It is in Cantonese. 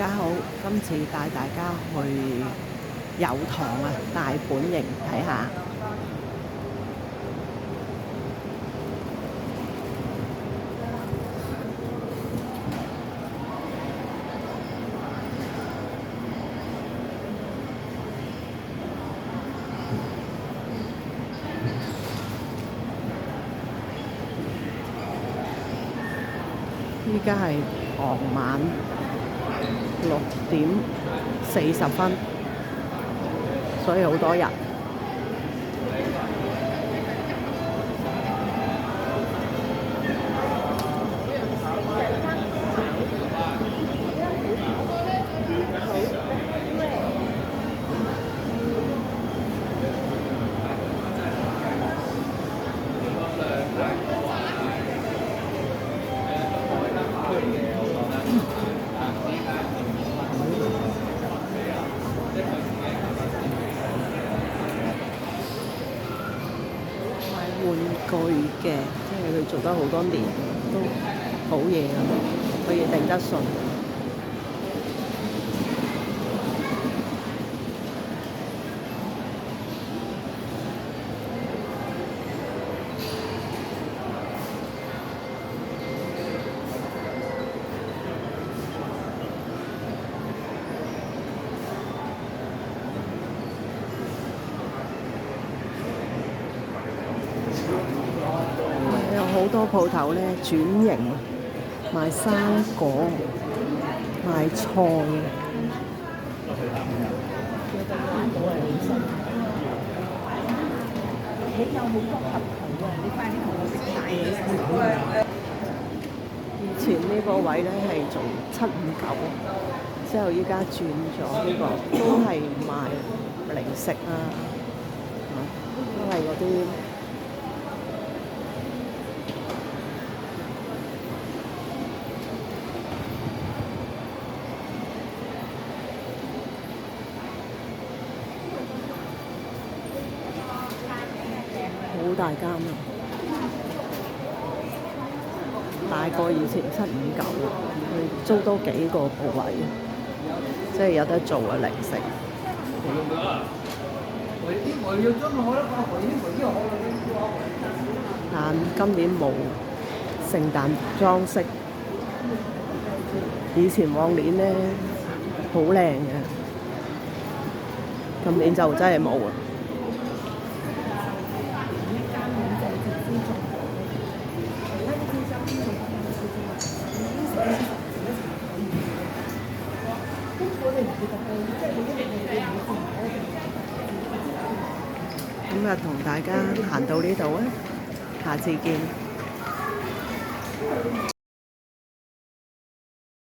家好，今次帶大家去油塘啊，大本營睇下。依家係傍晚6:40，所以好多人。玩具嘅，即係佢做得好多年都好嘢啊，可以頂得順。有好多鋪頭咧轉型，賣生果、賣菜。你有冇複合圖啊？你快啲同我食晒佢。以前呢個位咧係做759，之後依家轉咗呢個，都係賣零食啊，都係嗰啲。好大間啊！大過以前759，佢租多幾個鋪位，即係有得做嘅零食。但今年冇聖誕裝飾，以前往年咧好靚嘅，今年就真係冇啊！今日同大家行到呢度啊，下次見。